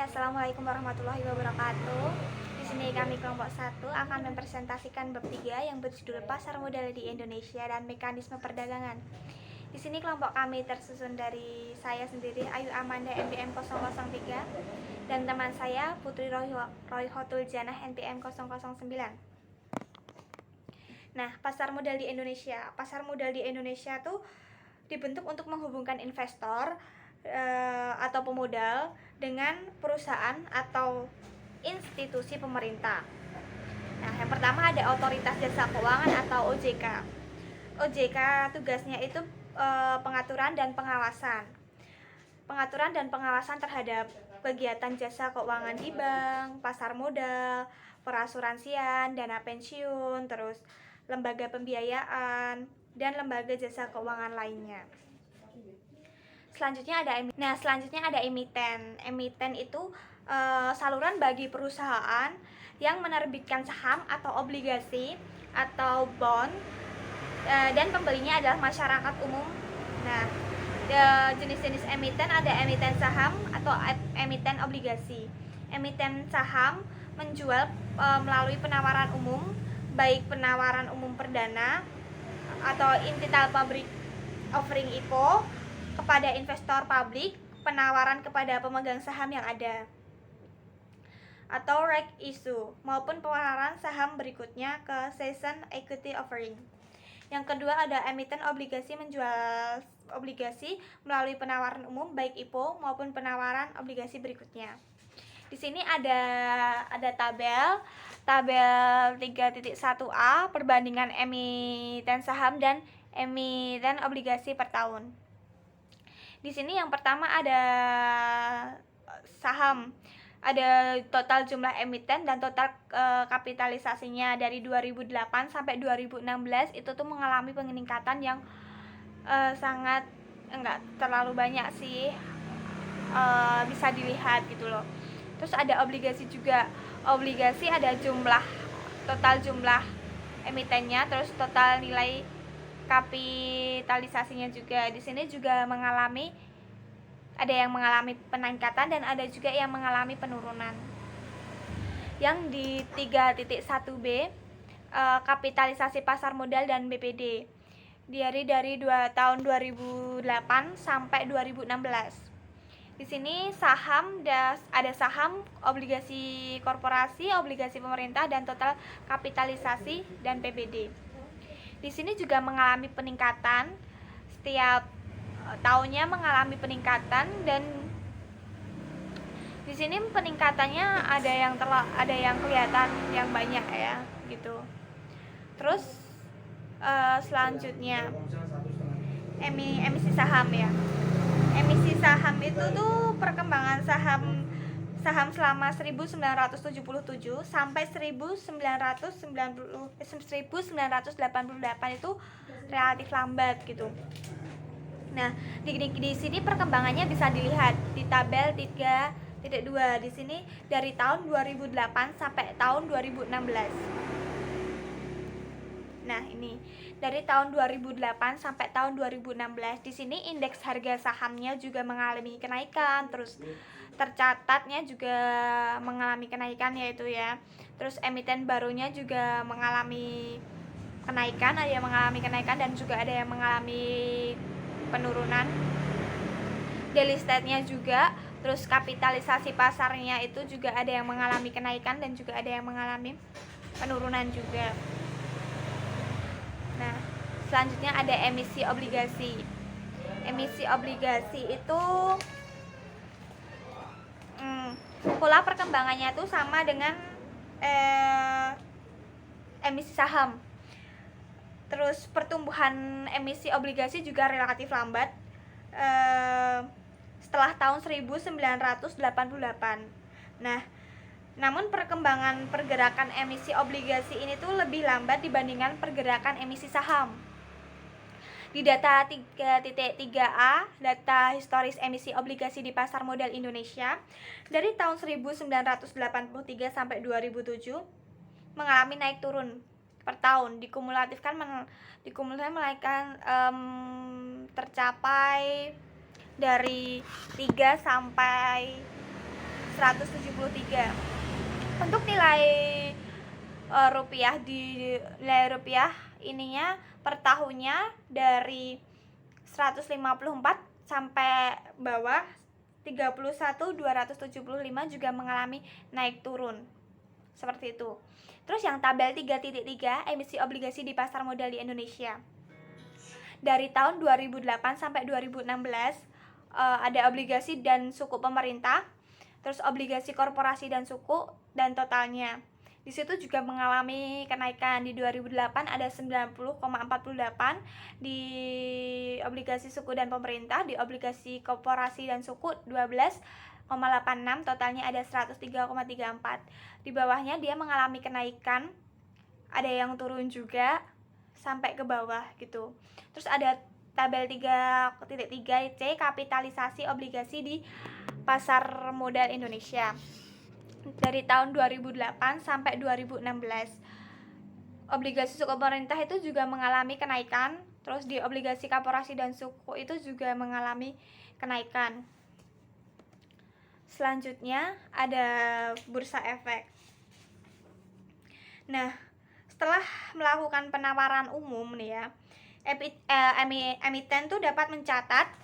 Assalamualaikum warahmatullahi wabarakatuh. Di sini kami kelompok 1 akan mempresentasikan bab 3 yang berjudul Pasar Modal di Indonesia dan Mekanisme Perdagangan. Di sini kelompok kami tersusun dari saya sendiri, Ayu Amanda NPM 003, dan teman saya Putri Royhotul Janah NPM 009. Nah, pasar modal di Indonesia. Pasar modal di Indonesia tuh dibentuk untuk menghubungkan investor atau pemodal dengan perusahaan atau institusi pemerintah. Nah, yang pertama ada Otoritas Jasa Keuangan atau OJK. OJK tugasnya itu pengaturan dan pengawasan. Pengaturan dan pengawasan terhadap kegiatan jasa keuangan di bank, pasar modal, perasuransian, dana pensiun, terus lembaga pembiayaan, dan lembaga jasa keuangan lainnya. Selanjutnya ada emiten. Emiten itu saluran bagi perusahaan yang menerbitkan saham atau obligasi atau bond, dan pembelinya adalah masyarakat umum. Nah, jenis-jenis emiten ada emiten saham atau emiten obligasi. Emiten saham menjual melalui penawaran umum, baik penawaran umum perdana atau Initial Public Offering (IPO) kepada investor publik, penawaran kepada pemegang saham yang ada, atau right issue, maupun penawaran saham berikutnya ke Season Equity Offering. Yang kedua ada emiten obligasi, menjual obligasi melalui penawaran umum baik IPO maupun penawaran obligasi berikutnya. Di sini ada tabel 3.1a perbandingan emiten saham dan emiten obligasi per tahun. Di sini yang pertama ada saham. Ada total jumlah emiten dan total kapitalisasinya dari 2008 sampai 2016 itu tuh mengalami peningkatan yang sangat enggak terlalu banyak sih, bisa dilihat gitu loh. Terus ada obligasi juga. Obligasi ada total jumlah emitennya, terus total nilai kapitalisasinya juga. Di sini juga ada yang mengalami peningkatan dan ada juga yang mengalami penurunan. Yang di 3.1b kapitalisasi pasar modal dan BPD dari tahun 2008 sampai 2016. Di sini ada saham, obligasi korporasi, obligasi pemerintah, dan total kapitalisasi dan PBD. Di sini juga mengalami peningkatan, setiap tahunnya mengalami peningkatan, dan di sini peningkatannya ada yang kelihatan yang banyak ya gitu. Terus selanjutnya emisi saham ya. Emisi saham itu tuh perkembangan saham selama 1977 sampai 1988 itu relatif lambat gitu. Nah, di sini perkembangannya bisa dilihat di tabel 3.2. Di sini dari tahun 2008 sampai tahun 2016. Nah, ini dari tahun 2008 sampai tahun 2016. Di sini indeks harga sahamnya juga mengalami kenaikan, terus tercatatnya juga mengalami kenaikan yaitu ya. Terus emiten barunya juga mengalami kenaikan, ada yang mengalami kenaikan dan juga ada yang mengalami penurunan. Delisted-nya juga, terus kapitalisasi pasarnya itu juga ada yang mengalami kenaikan dan juga ada yang mengalami penurunan juga. Nah, selanjutnya ada emisi obligasi. Emisi obligasi itu pola perkembangannya itu sama dengan emisi saham. Terus pertumbuhan emisi obligasi juga relatif lambat setelah tahun 1988. Nah, namun perkembangan pergerakan emisi obligasi ini tuh lebih lambat dibandingkan pergerakan emisi saham. Di data 3.3a, data historis emisi obligasi di pasar modal Indonesia dari tahun 1983 sampai 2007 mengalami naik turun per tahun. Dikumulatifkan menaikkan tercapai dari 3 sampai 173. Untuk nilai rupiah nilai rupiah ininya per tahunnya dari 154 sampai bawah 31.275 juga mengalami naik turun seperti itu. Terus yang tabel 3.3 emisi obligasi di pasar modal di Indonesia. Dari tahun 2008 sampai 2016 ada obligasi dan suku pemerintah, terus obligasi korporasi dan suku, dan totalnya. Di situ juga mengalami kenaikan. Di 2008 ada 90,48 di obligasi suku dan pemerintah, di obligasi korporasi dan suku 12,86, totalnya ada 103,34. Di bawahnya dia mengalami kenaikan, ada yang turun juga sampai ke bawah gitu. Terus ada tabel 3.3 C kapitalisasi obligasi di pasar modal Indonesia. Dari tahun 2008 sampai 2016 obligasi suku pemerintah itu juga mengalami kenaikan. Terus di obligasi korporasi dan suku itu juga mengalami kenaikan. Selanjutnya ada bursa efek. Nah, setelah melakukan penawaran umum nih ya, emiten tuh dapat mencatat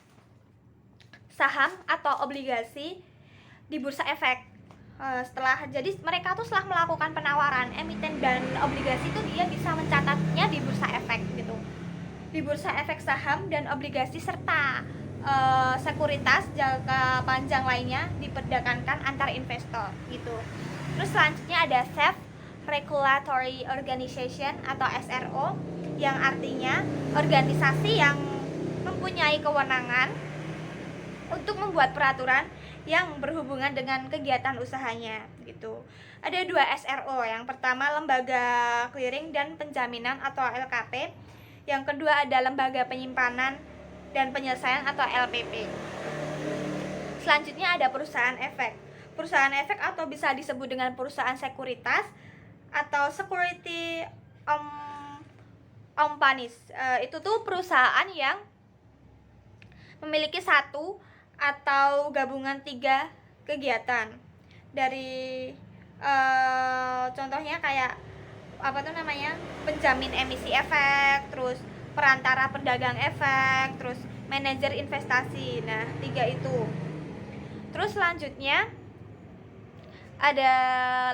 saham atau obligasi di bursa efek. Jadi mereka tuh setelah melakukan penawaran emiten dan obligasi itu dia bisa mencatatnya di bursa efek gitu. Di bursa efek saham dan obligasi serta sekuritas jangka panjang lainnya diperdagangkan antar investor gitu. Terus selanjutnya ada Self Regulatory Organization atau SRO, yang artinya organisasi yang mempunyai kewenangan untuk membuat peraturan yang berhubungan dengan kegiatan usahanya gitu. Ada 2 SRO. Yang pertama Lembaga Clearing dan Penjaminan atau LKP. Yang kedua ada Lembaga Penyimpanan dan Penyelesaian atau LPP. Selanjutnya ada perusahaan efek. Perusahaan efek atau bisa disebut dengan perusahaan sekuritas atau security companies. Itu tuh perusahaan yang memiliki satu atau gabungan 3 kegiatan. Dari contohnya kayak penjamin emisi efek, terus perantara pedagang efek, terus manajer investasi. Nah, 3 itu. Terus selanjutnya ada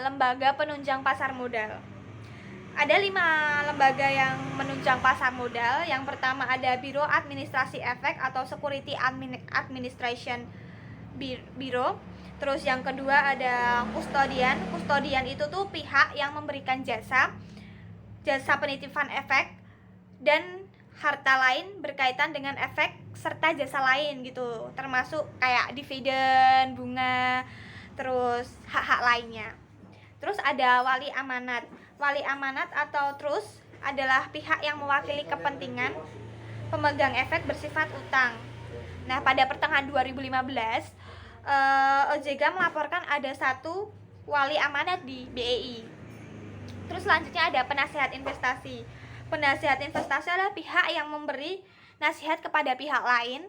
lembaga penunjang pasar modal. Ada 5 lembaga yang menunjang pasar modal. Yang pertama ada Biro Administrasi Efek atau Security Administration Bureau. Terus yang kedua ada kustodian. Kustodian itu tuh pihak yang memberikan jasa penitipan efek dan harta lain berkaitan dengan efek serta jasa lain gitu, termasuk kayak dividen, bunga, terus hak-hak lainnya. Terus ada wali amanat. Wali amanat atau trust adalah pihak yang mewakili kepentingan pemegang efek bersifat utang. Nah, pada pertengahan 2015 OJK melaporkan ada 1 wali amanat di BEI. Terus selanjutnya ada penasihat investasi. Penasihat investasi adalah pihak yang memberi nasihat kepada pihak lain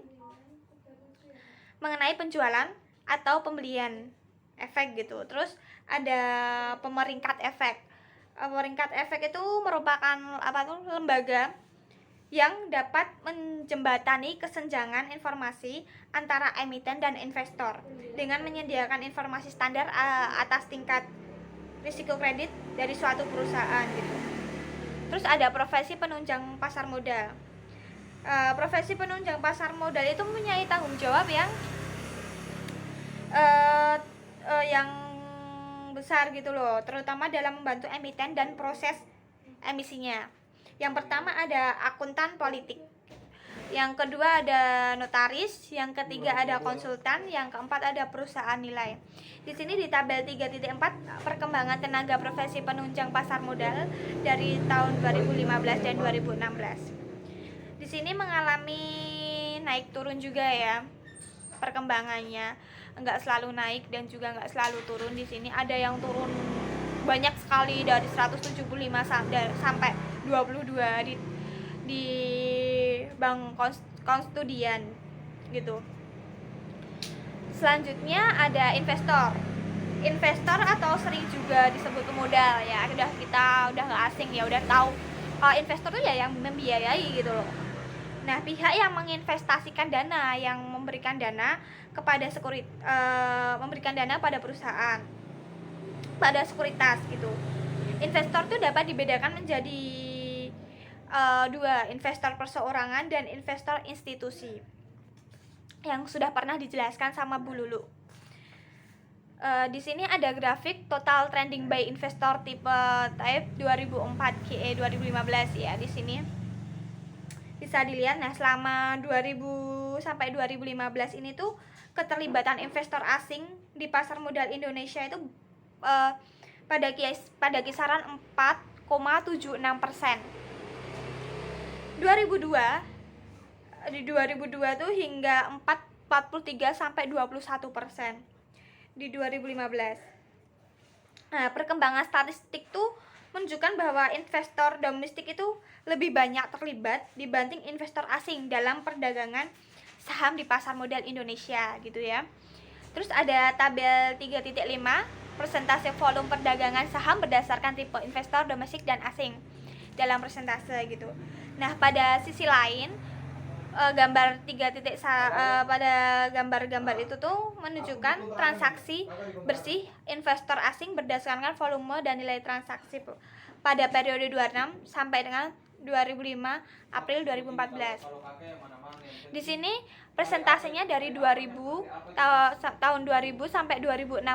mengenai penjualan atau pembelian efek gitu. Terus ada pemeringkat efek. Pemeringkat efek itu merupakan lembaga yang dapat menjembatani kesenjangan informasi antara emiten dan investor dengan menyediakan informasi standar atas tingkat risiko kredit dari suatu perusahaan gitu. Terus ada profesi penunjang pasar modal. Profesi penunjang pasar modal itu mempunyai tanggung jawab yang besar gitu loh, terutama dalam membantu emiten dan proses emisinya. Yang pertama ada akuntan politik, yang kedua ada notaris, yang ketiga ada konsultan, yang keempat ada perusahaan nilai. Di sini di tabel 3.4 perkembangan tenaga profesi penunjang pasar modal dari tahun 2015 dan 2016. Di sini mengalami naik turun juga ya perkembangannya, enggak selalu naik dan juga enggak selalu turun. Di sini ada yang turun banyak sekali dari 175 sampai 22 di Bank Konstudian gitu. Selanjutnya ada investor. investor atau sering juga disebut pemodal ya, kita udah nggak asing ya, udah tahu kalau investor tuh ya yang membiayai gitu loh. Nah, pihak yang menginvestasikan dana, yang memberikan dana kepada memberikan dana pada perusahaan, pada sekuritas gitu. Investor tuh dapat dibedakan menjadi dua, investor perseorangan dan investor institusi, yang sudah pernah dijelaskan sama Bu Lulu. Di sini ada grafik total trending by investor tipe type 2004 KE 2015 ya. Di sini bisa dilihat. Nah, selama 2000 sampai 2015 ini tuh keterlibatan investor asing di pasar modal Indonesia itu pada kisaran 4,76%. 2002 di 2002 tuh hingga 43 sampai 21% di 2015. Nah, perkembangan statistik tuh menunjukkan bahwa investor domestik itu lebih banyak terlibat dibanding investor asing dalam perdagangan saham di pasar modal Indonesia gitu ya. Terus ada tabel 3.5 persentase volume perdagangan saham berdasarkan tipe investor domestik dan asing dalam persentase gitu. Nah, pada sisi lain gambar pada gambar-gambar itu tuh menunjukkan transaksi bersih investor asing berdasarkan volume dan nilai transaksi pada periode 26 sampai dengan 2005 April 2014. Di sini persentasenya dari 2000 tahun 2000 sampai 2016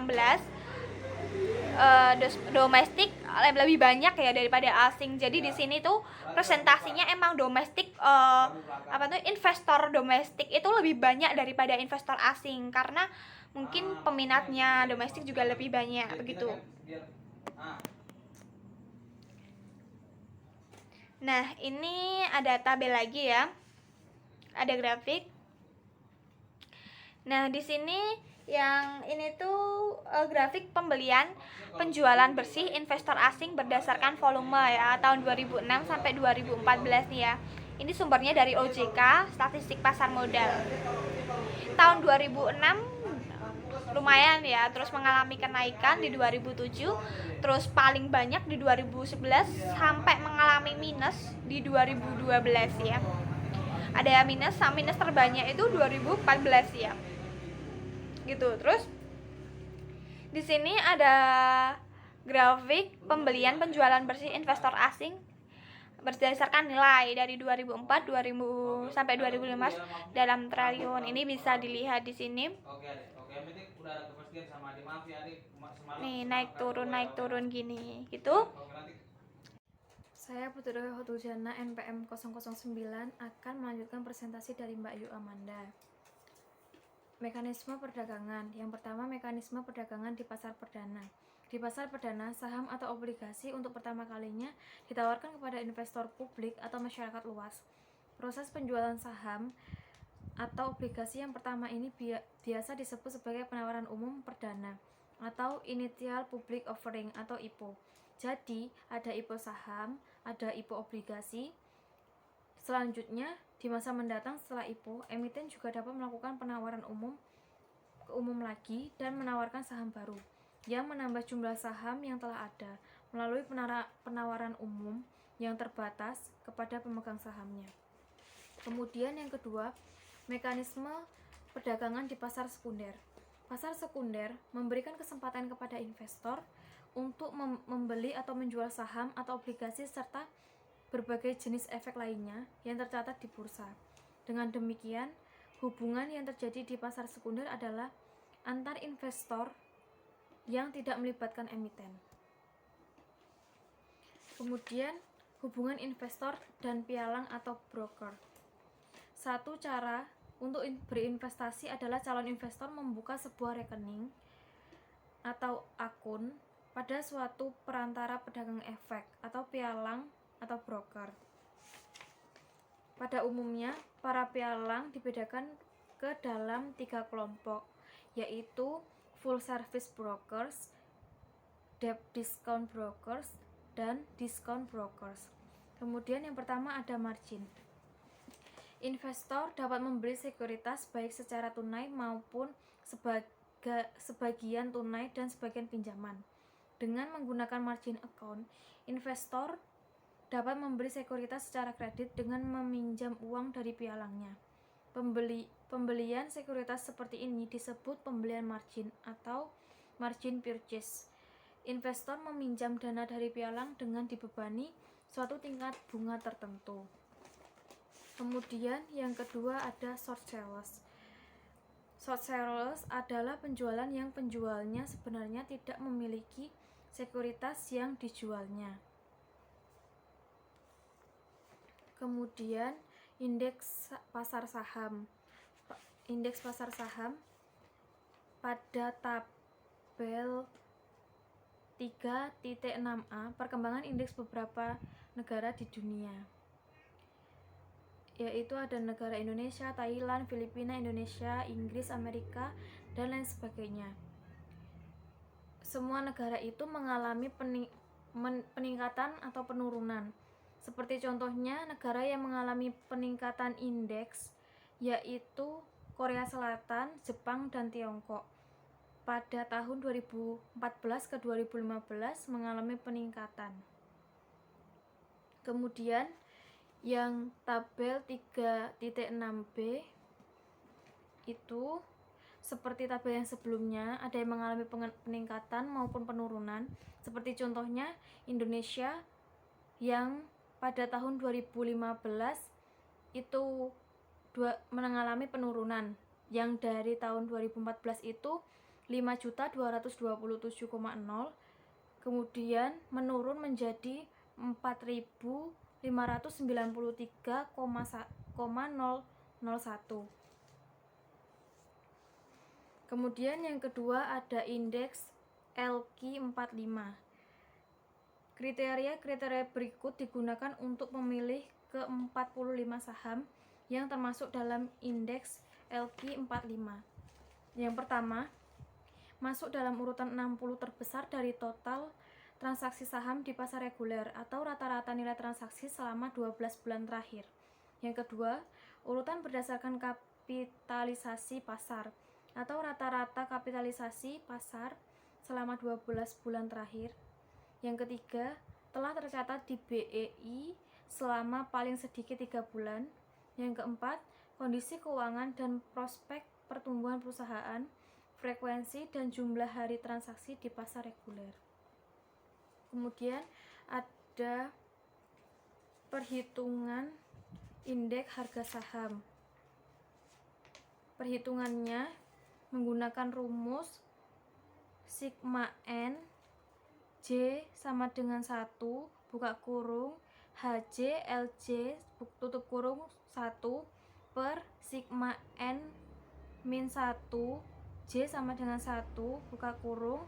domestik lebih banyak ya daripada asing. Jadi di sini tuh presentasinya emang domestik investor domestik itu lebih banyak daripada investor asing, karena mungkin peminatnya domestik juga lebih banyak begitu. Nah, ini ada tabel lagi ya. Ada grafik. Nah, di sini yang ini tuh grafik pembelian penjualan bersih investor asing berdasarkan volume ya tahun 2006 sampai 2014 nih ya. Ini sumbernya dari OJK, Statistik Pasar Modal. Tahun 2006 lumayan ya, terus mengalami kenaikan di 2007, terus paling banyak di 2011 sampai mengalami minus di 2012 ya. Ada minus terbanyak itu 2014 ya. Gitu. Terus di sini ada grafik pembelian penjualan bersih investor asing berdasarkan nilai dari 2004 sampai 2015 dalam triliun. Ini bisa dilihat di sini. Nih, naik turun gini gitu. Saya Putri Hotujana NPM 009 akan melanjutkan presentasi dari Mbak Yu Amanda. Mekanisme perdagangan. Yang pertama, mekanisme perdagangan di pasar perdana. Di pasar perdana, saham atau obligasi untuk pertama kalinya ditawarkan kepada investor publik atau masyarakat luas. Proses penjualan saham atau obligasi yang pertama ini biasa disebut sebagai penawaran umum perdana atau Initial Public Offering atau IPO. Jadi, ada IPO saham, ada IPO obligasi. Selanjutnya, di masa mendatang setelah IPO, emiten juga dapat melakukan penawaran umum lagi dan menawarkan saham baru yang menambah jumlah saham yang telah ada melalui penawaran umum yang terbatas kepada pemegang sahamnya. Kemudian yang kedua, mekanisme perdagangan di pasar sekunder. Pasar sekunder memberikan kesempatan kepada investor untuk membeli atau menjual saham atau obligasi serta berbagai jenis efek lainnya yang tercatat di bursa. Dengan demikian, hubungan yang terjadi di pasar sekunder adalah antar investor yang tidak melibatkan emiten. Kemudian, hubungan investor dan pialang atau broker. Satu cara untuk berinvestasi adalah calon investor membuka sebuah rekening atau akun pada suatu perantara pedagang efek atau pialang atau broker. Pada umumnya, para pialang dibedakan ke dalam 3 kelompok, yaitu full service brokers, debt discount brokers, dan discount brokers. Kemudian yang pertama ada margin. Investor dapat membeli sekuritas baik secara tunai maupun sebagai sebagian tunai dan sebagian pinjaman. Dengan menggunakan margin account, investor dapat membeli sekuritas secara kredit dengan meminjam uang dari pialangnya. Pembelian sekuritas seperti ini disebut pembelian margin atau margin purchase. Investor meminjam dana dari pialang dengan dibebani suatu tingkat bunga tertentu. Kemudian yang kedua ada short sellers. Short sellers adalah penjualan yang penjualnya sebenarnya tidak memiliki sekuritas yang dijualnya. Kemudian indeks pasar saham. Indeks pasar saham pada tabel 3.6a perkembangan indeks beberapa negara di dunia, yaitu ada negara Indonesia, Thailand, Filipina, Indonesia, Inggris, Amerika, dan lain sebagainya. Semua negara itu mengalami peningkatan atau penurunan. Seperti contohnya negara yang mengalami peningkatan indeks yaitu Korea Selatan, Jepang, dan Tiongkok. Pada tahun 2014 ke 2015 mengalami peningkatan. Kemudian yang tabel 3.6b itu seperti tabel yang sebelumnya, ada yang mengalami peningkatan maupun penurunan. Seperti contohnya Indonesia yang pada tahun 2015 itu mengalami penurunan, yang dari tahun 2014 itu 5.227,0, kemudian menurun menjadi 4.593,001. Kemudian yang kedua ada indeks LQ45. Kriteria berikut digunakan untuk memilih ke-45 saham yang termasuk dalam indeks LQ45. Yang pertama, masuk dalam urutan 60 terbesar dari total transaksi saham di pasar reguler atau rata-rata nilai transaksi selama 12 bulan terakhir. Yang kedua, urutan berdasarkan kapitalisasi pasar atau rata-rata kapitalisasi pasar selama 12 bulan terakhir. Yang ketiga, telah tercatat di BEI selama paling sedikit 3 bulan. Yang keempat, kondisi keuangan dan prospek pertumbuhan perusahaan, frekuensi dan jumlah hari transaksi di pasar reguler. Kemudian ada perhitungan indeks harga saham. Perhitungannya menggunakan rumus sigma N J sama dengan 1 buka kurung HJ LJ tutup kurung 1 per sigma N min 1 J sama dengan 1 buka kurung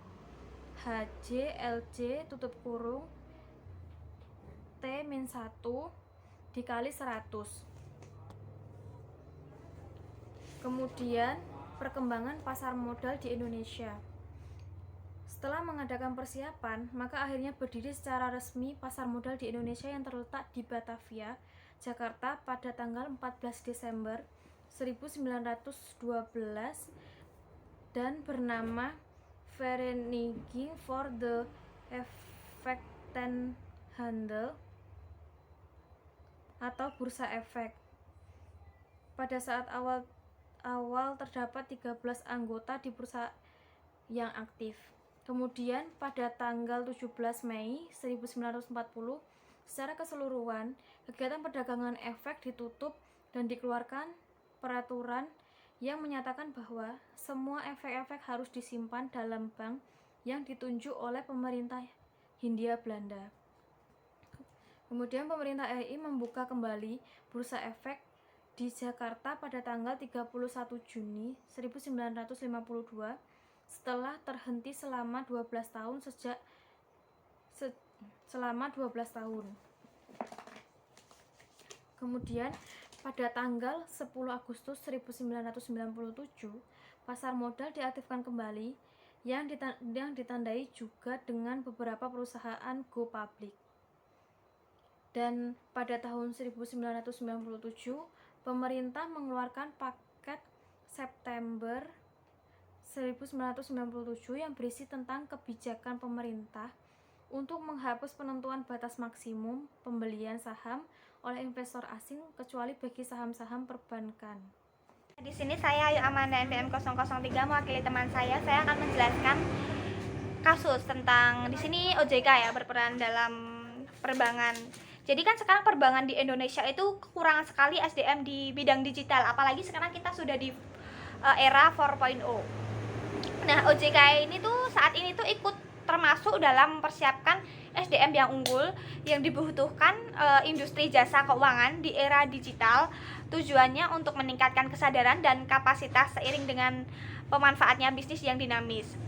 HJ LJ tutup kurung T min 1 dikali 100. Kemudian perkembangan pasar modal di Indonesia. Setelah mengadakan persiapan, maka akhirnya berdiri secara resmi pasar modal di Indonesia yang terletak di Batavia, Jakarta pada tanggal 14 Desember 1912 dan bernama Vereniging for the Effectenhandel atau Bursa Efek. Pada saat awal terdapat 13 anggota di bursa yang aktif. Kemudian pada tanggal 17 Mei 1940 secara keseluruhan kegiatan perdagangan efek ditutup dan dikeluarkan peraturan yang menyatakan bahwa semua efek-efek harus disimpan dalam bank yang ditunjuk oleh pemerintah Hindia Belanda. Kemudian pemerintah RI membuka kembali bursa efek di Jakarta pada tanggal 31 Juni 1952 setelah terhenti selama 12 tahun selama 12 tahun. Kemudian pada tanggal 10 Agustus 1997 pasar modal diaktifkan kembali yang ditandai juga dengan beberapa perusahaan go public. Dan pada tahun 1997 pemerintah mengeluarkan paket September 1997 yang berisi tentang kebijakan pemerintah untuk menghapus penentuan batas maksimum pembelian saham oleh investor asing kecuali bagi saham-saham perbankan. Di sini saya Ayu Amanda NPM 003 mewakili teman saya akan menjelaskan kasus tentang di sini OJK ya berperan dalam perbankan. Jadi kan sekarang perbankan di Indonesia itu kekurangan sekali SDM di bidang digital, apalagi sekarang kita sudah di era 4.0. Nah, OJK ini tuh saat ini tuh ikut termasuk dalam mempersiapkan SDM yang unggul yang dibutuhkan industri jasa keuangan di era digital. Tujuannya untuk meningkatkan kesadaran dan kapasitas seiring dengan pemanfaatnya bisnis yang dinamis.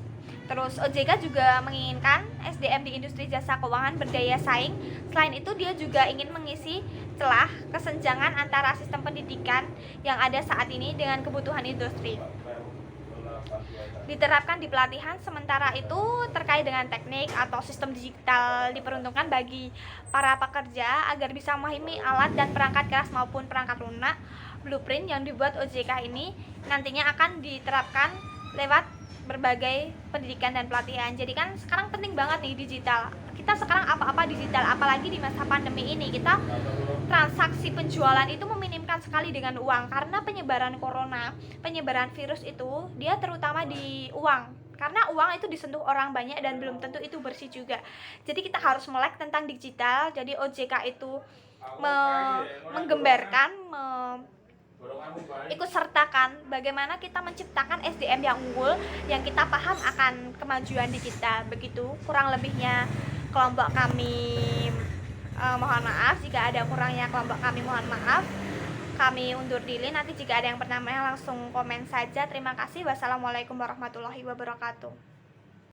Terus OJK juga menginginkan SDM di industri jasa keuangan berdaya saing. Selain itu dia juga ingin mengisi celah kesenjangan antara sistem pendidikan yang ada saat ini dengan kebutuhan industri. Diterapkan di pelatihan, sementara itu terkait dengan teknik atau sistem digital diperuntukkan bagi para pekerja agar bisa memahami alat dan perangkat keras maupun perangkat lunak. Blueprint yang dibuat OJK ini nantinya akan diterapkan lewat berbagai pendidikan dan pelatihan. Jadi kan sekarang penting banget nih digital. Kita sekarang apa-apa digital, apalagi di masa pandemi ini. Kita transaksi penjualan itu meminimkan sekali dengan uang karena penyebaran corona, penyebaran virus itu dia terutama di uang. Karena uang itu disentuh orang banyak dan belum tentu itu bersih juga. Jadi kita harus melek tentang digital. Jadi OJK itu menggambarkan ikut sertakan bagaimana kita menciptakan SDM yang unggul yang kita paham akan kemajuan digital. Begitu kurang lebihnya kelompok kami, mohon maaf jika ada kurangnya kelompok kami, mohon maaf. Kami undur diri, nanti jika ada yang bertanya langsung komen saja. Terima kasih. Wassalamualaikum warahmatullahi wabarakatuh.